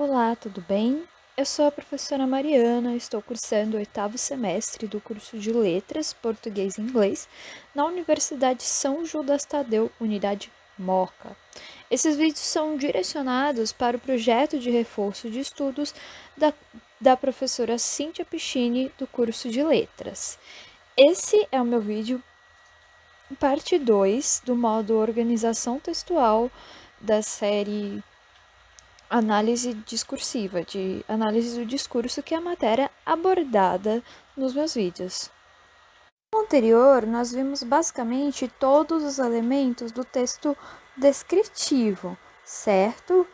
Olá, tudo bem? Eu sou a professora Mariana, estou cursando o 8º semestre do curso de Letras, Português e Inglês na Universidade São Judas Tadeu, Unidade Moca. Esses vídeos são direcionados para o projeto de reforço de estudos da professora Cíntia Piccini, do curso de Letras. Esse é o meu vídeo, parte 2 do modo Organização Textual da série Análise discursiva, de análise do discurso, que é a matéria abordada nos meus vídeos. No anterior, nós vimos basicamente todos os elementos do texto descritivo, certo?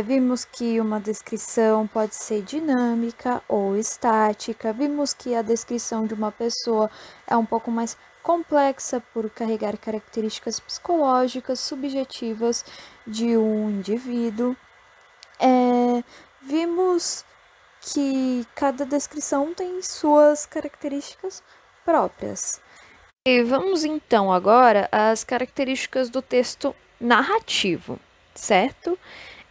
Vimos que uma descrição pode ser dinâmica ou estática, vimos que a descrição de uma pessoa é um pouco mais complexa por carregar características psicológicas subjetivas de um indivíduo. Vimos que cada descrição tem suas características próprias. E vamos então agora às características do texto narrativo, certo?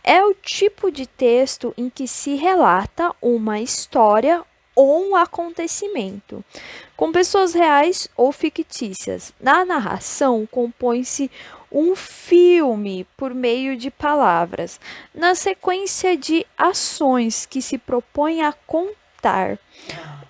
É o tipo de texto em que se relata uma história ou um acontecimento, com pessoas reais ou fictícias. Na narração, compõe-se um filme por meio de palavras, na sequência de ações que se propõe a contar.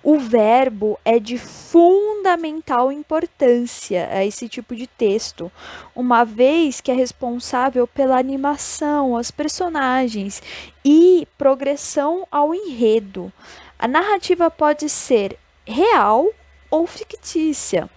O verbo é de fundamental importância a esse tipo de texto, uma vez que é responsável pela animação, as personagens e progressão ao enredo. A narrativa pode ser real ou fictícia.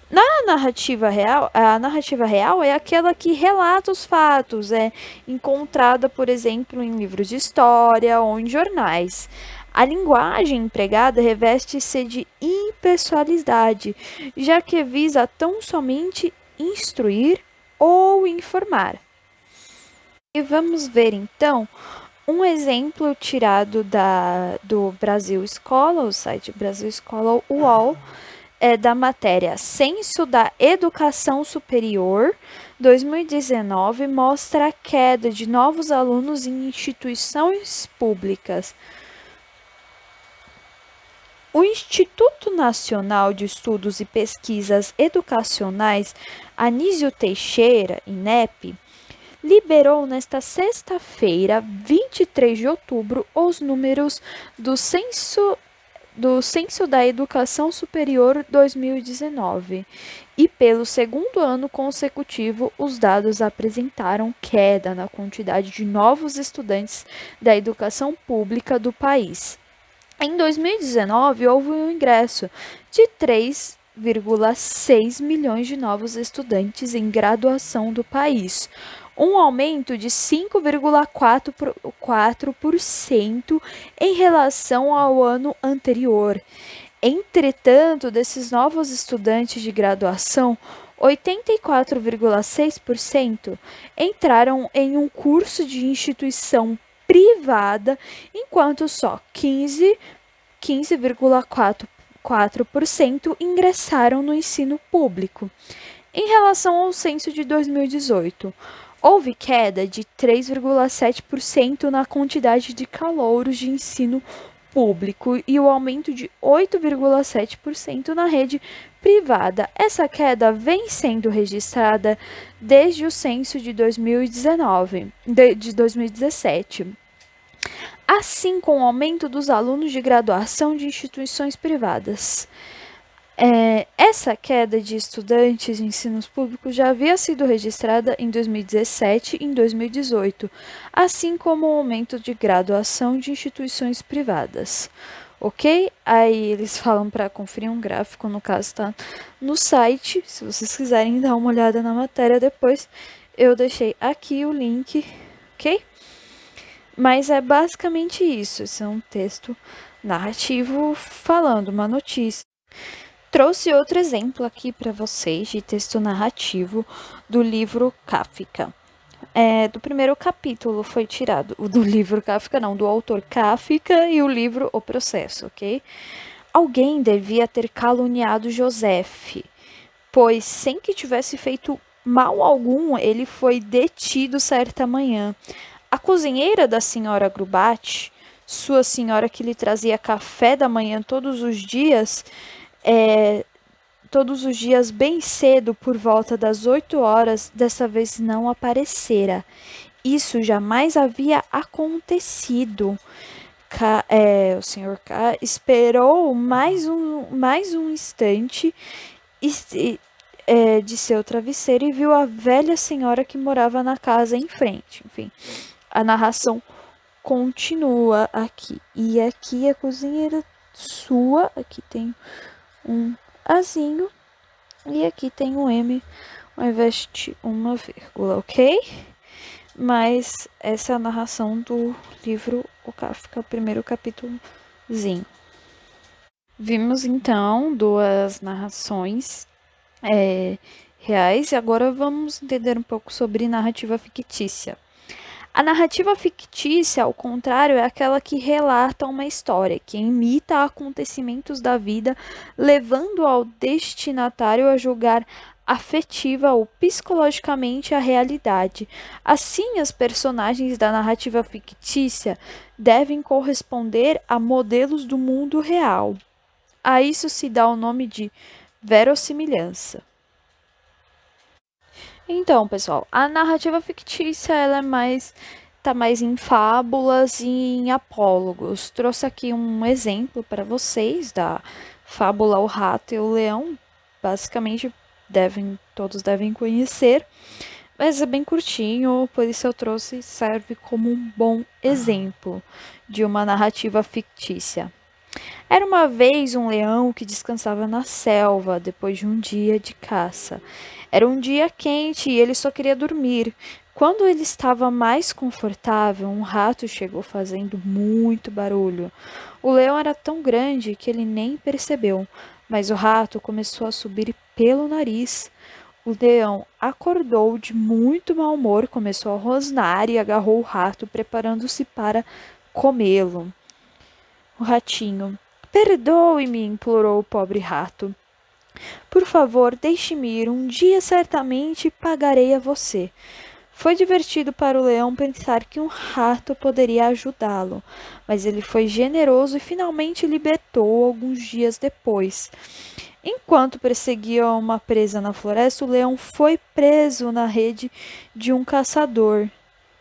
A narrativa real é aquela que relata os fatos, é encontrada, por exemplo, em livros de história ou em jornais. A linguagem empregada reveste-se de impessoalidade, já que visa tão somente instruir ou informar. E vamos ver então um exemplo tirado do Brasil Escola, o site Brasil Escola UOL, da matéria Censo da Educação Superior 2019, mostra a queda de novos alunos em instituições públicas. O Instituto Nacional de Estudos e Pesquisas Educacionais Anísio Teixeira, INEP, liberou nesta sexta-feira, 23 de outubro, os números do Censo da Educação Superior 2019, e pelo segundo ano consecutivo os dados apresentaram queda na quantidade de novos estudantes da educação pública do país. Em 2019, houve um ingresso de 3,6 milhões de novos estudantes em graduação do país, um aumento de 5,4% em relação ao ano anterior. Entretanto, desses novos estudantes de graduação, 84,6% entraram em um curso de instituição privada, enquanto só 15,4% ingressaram no ensino público. Em relação ao censo de 2018, houve queda de 3,7% na quantidade de calouros de ensino público e o aumento de 8,7% na rede privada. Essa queda vem sendo registrada desde o censo de 2017. Assim como o aumento dos alunos de graduação de instituições privadas. Essa queda de estudantes de ensinos públicos já havia sido registrada em 2017 e em 2018, assim como o aumento de graduação de instituições privadas. Ok? Aí eles falam para conferir um gráfico, no caso está no site, se vocês quiserem dar uma olhada na matéria depois, eu deixei aqui o link, ok? Mas é basicamente isso, esse é um texto narrativo falando uma notícia. Trouxe outro exemplo aqui para vocês de texto narrativo do livro Kafka. Do primeiro capítulo foi tirado, do livro Kafka não, do autor Kafka, e o livro O Processo, ok? Alguém devia ter caluniado Joseph, pois sem que tivesse feito mal algum, ele foi detido certa manhã. A cozinheira da senhora Grubach, sua senhora que lhe trazia café da manhã todos os dias bem cedo, por volta das 8 horas, dessa vez não aparecera. Isso jamais havia acontecido. O senhor K esperou mais um instante de seu travesseiro e viu a velha senhora que morava na casa em frente. Enfim, a narração continua aqui. E aqui a cozinheira sua, aqui tem um azinho e aqui tem um M ao invés de uma vírgula, ok? Mas essa é a narração do livro O Kafka, o primeiro capítulozinho. Vimos então duas narrações reais e agora vamos entender um pouco sobre narrativa fictícia. A narrativa fictícia, ao contrário, é aquela que relata uma história, que imita acontecimentos da vida, levando ao destinatário a julgar afetiva ou psicologicamente a realidade. Assim, as personagens da narrativa fictícia devem corresponder a modelos do mundo real. A isso se dá o nome de verossimilhança. Então, pessoal, a narrativa fictícia ela tá mais em fábulas e em apólogos. Trouxe aqui um exemplo para vocês da fábula O Rato e o Leão. Basicamente, todos devem conhecer, mas é bem curtinho, por isso eu trouxe, serve como um bom exemplo de uma narrativa fictícia. Era uma vez um leão que descansava na selva depois de um dia de caça. Era um dia quente e ele só queria dormir. Quando ele estava mais confortável, um rato chegou fazendo muito barulho. O leão era tão grande que ele nem percebeu, mas o rato começou a subir pelo nariz. O leão acordou de muito mau humor, começou a rosnar e agarrou o rato, preparando-se para comê-lo. O ratinho: perdoe-me, implorou o pobre rato. Por favor, deixe-me ir. Um dia certamente pagarei a você. Foi divertido para o leão pensar que um rato poderia ajudá-lo, mas ele foi generoso e finalmente libertou alguns dias depois. Enquanto perseguia uma presa na floresta, o leão foi preso na rede de um caçador.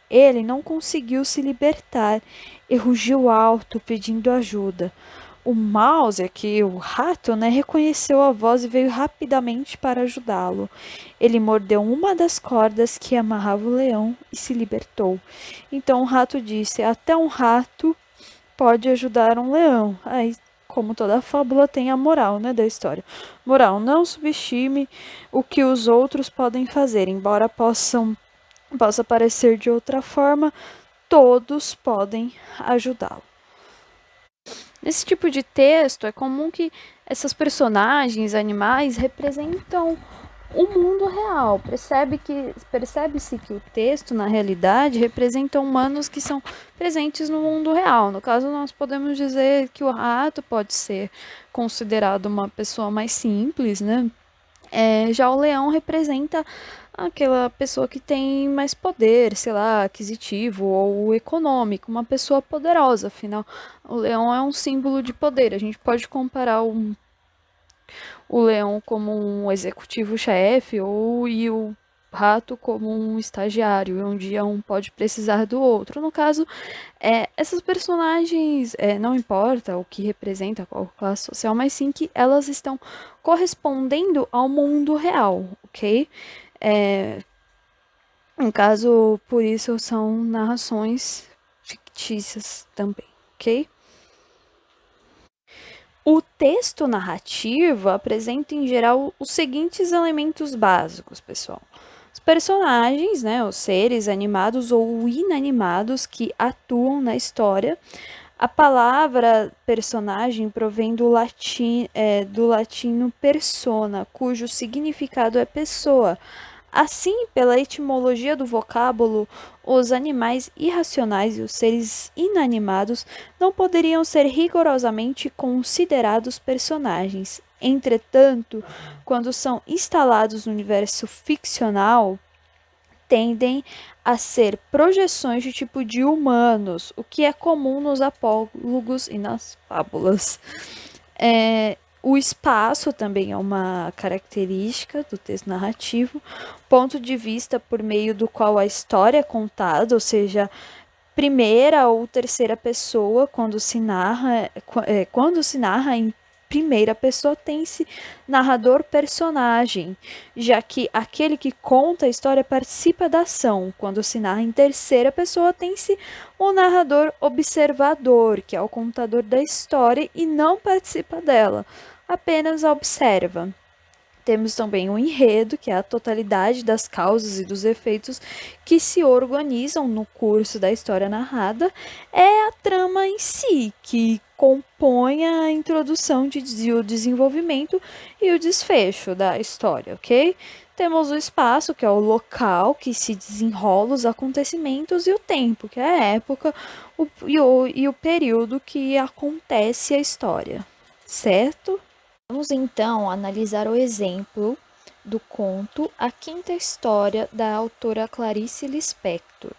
Ele não conseguiu se libertar e rugiu alto pedindo ajuda. O mouse, aqui o rato, reconheceu a voz e veio rapidamente para ajudá-lo. Ele mordeu uma das cordas que amarrava o leão e se libertou. Então o rato disse: até um rato pode ajudar um leão. Aí, como toda fábula, tem a moral, da história. Moral: não subestime o que os outros podem fazer, embora possa parecer de outra forma, todos podem ajudá-lo. Nesse tipo de texto, é comum que essas personagens, animais, representam o mundo real. Percebe-se que o texto, na realidade, representa humanos que são presentes no mundo real. No caso, nós podemos dizer que o rato pode ser considerado uma pessoa mais simples, já o leão representa aquela pessoa que tem mais poder, sei lá, aquisitivo ou econômico, uma pessoa poderosa. Afinal, o leão é um símbolo de poder. A gente pode comparar o leão como um executivo-chefe e o rato como um estagiário. Um dia um pode precisar do outro. No caso, essas personagens, não importa o que representa qual classe social, mas sim que elas estão correspondendo ao mundo real, ok? No caso, por isso são narrações fictícias também, ok? O texto narrativo apresenta em geral os seguintes elementos básicos, pessoal. Os personagens, os seres animados ou inanimados que atuam na história. A palavra personagem provém do latino persona, cujo significado é pessoa. Assim, pela etimologia do vocábulo, os animais irracionais e os seres inanimados não poderiam ser rigorosamente considerados personagens. Entretanto, quando são instalados no universo ficcional, tendem a ser projeções de tipo de humanos, o que é comum nos apólogos e nas fábulas. O espaço também é uma característica do texto narrativo, ponto de vista por meio do qual a história é contada, ou seja, primeira ou terceira pessoa, quando se narra em primeira pessoa, tem-se narrador personagem, já que aquele que conta a história participa da ação. Quando se narra em terceira pessoa, tem-se o narrador observador, que é o contador da história e não participa dela, apenas a observa. Temos também o enredo, que é a totalidade das causas e dos efeitos que se organizam no curso da história narrada. É a trama em si, que compõe a introdução, o desenvolvimento e o desfecho da história, ok? Temos o espaço, que é o local que se desenrola os acontecimentos, e o tempo, que é a época e o período que acontece a história, certo? Vamos então analisar o exemplo do conto A Quinta História, da autora Clarice Lispector.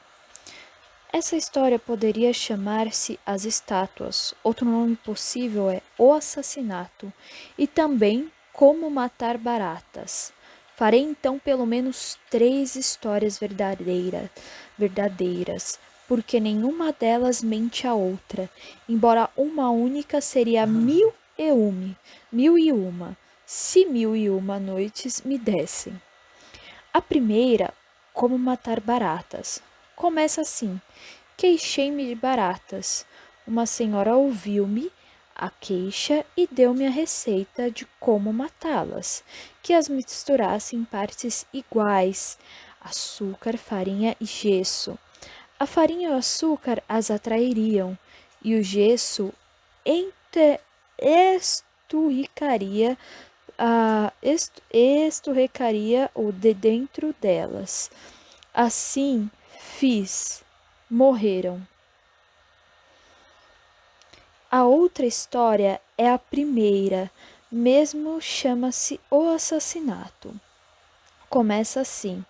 Essa história poderia chamar-se As Estátuas. Outro nome possível é O Assassinato e também Como Matar Baratas. Farei então pelo menos 3 histórias verdadeiras, porque nenhuma delas mente a outra, embora uma única seria mil e uma, se 1001 noites me dessem. A primeira, Como Matar Baratas. Começa assim: queixei-me de baratas. Uma senhora ouviu-me a queixa e deu-me a receita de como matá-las, que as misturasse em partes iguais, açúcar, farinha e gesso. A farinha e o açúcar as atrairiam, e o gesso esturricaria esturrecaria o de dentro delas. Assim fiz. Morreram. A outra história é a primeira, mesmo chama-se O Assassinato. Começa assim: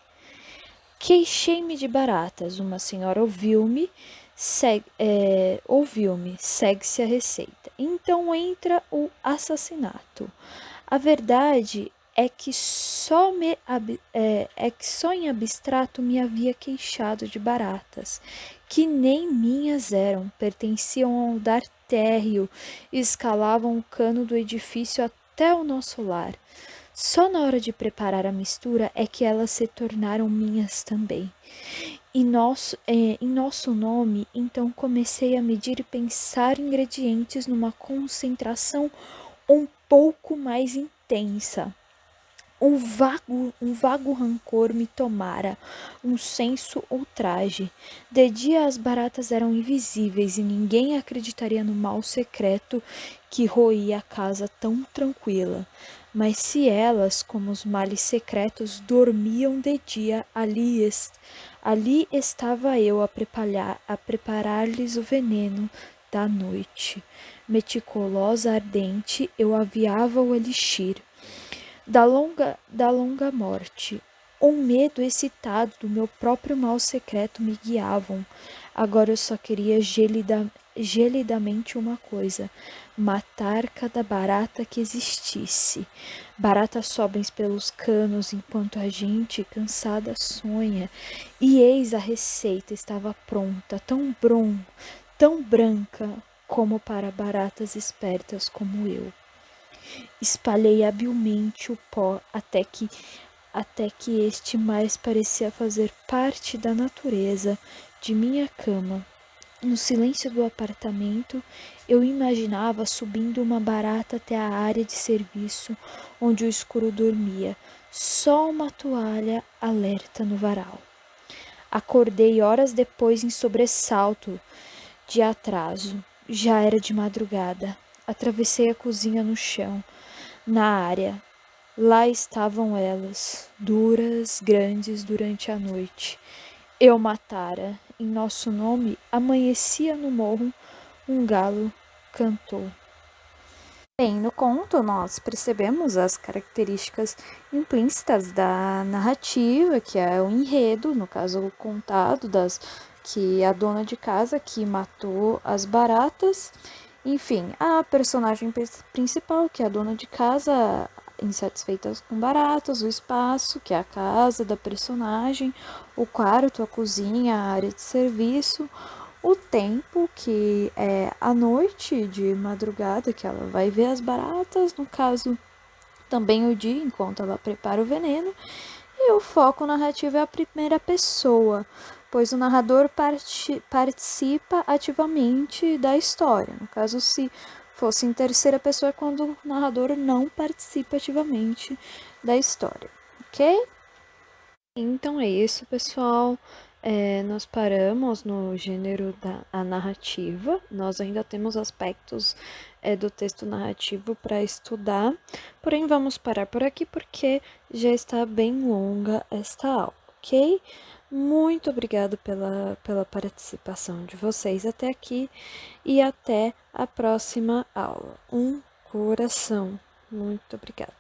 queixei-me de baratas. Uma senhora segue-se a receita. Então entra o assassinato. A verdade é que só em abstrato me havia queixado de baratas, que nem minhas eram, pertenciam ao andar térreo e escalavam o cano do edifício até o nosso lar. Só na hora de preparar a mistura é que elas se tornaram minhas também. Em nosso nome, então comecei a medir e pensar ingredientes numa concentração um pouco mais intensa. Um vago rancor me tomara, um senso ultraje. De dia as baratas eram invisíveis e ninguém acreditaria no mal secreto que roía a casa tão tranquila. Mas se elas, como os males secretos, dormiam de dia, ali estava eu a preparar-lhes o veneno da noite. Meticulosa, ardente, eu aviava o elixir da longa morte. Um medo excitado do meu próprio mal secreto me guiavam. Agora eu só queria gelidamente uma coisa: matar cada barata que existisse. Baratas sobem pelos canos enquanto a gente, cansada, sonha. E eis a receita estava pronta, tão branca como para baratas espertas como eu. Espalhei habilmente o pó até que este mais parecia fazer parte da natureza de minha cama. No silêncio do apartamento, eu imaginava subindo uma barata até a área de serviço, onde o escuro dormia, só uma toalha alerta no varal. Acordei horas depois em sobressalto de atraso. Já era de madrugada. Atravessei a cozinha no chão, na área. Lá estavam elas, duras, grandes durante a noite. Eu matara. Em nosso nome, amanhecia no morro, um galo cantou. Bem, no conto nós percebemos as características implícitas da narrativa, que é o enredo, no caso o contado que a dona de casa que matou as baratas, enfim, a personagem principal, que é a dona de casa insatisfeita com baratas, o espaço, que é a casa da personagem, o quarto, a cozinha, a área de serviço, o tempo, que é a noite de madrugada, que ela vai ver as baratas, no caso, também o dia, enquanto ela prepara o veneno, e o foco narrativo é a primeira pessoa, pois o narrador participa ativamente da história. No caso, se fosse em terceira pessoa, é quando o narrador não participa ativamente da história, ok? Então é isso, pessoal. Nós paramos no gênero da a narrativa. Nós ainda temos aspectos do texto narrativo para estudar, porém vamos parar por aqui porque já está bem longa esta aula, ok? Muito obrigada pela participação de vocês até aqui e até a próxima aula. Um coração. Muito obrigada.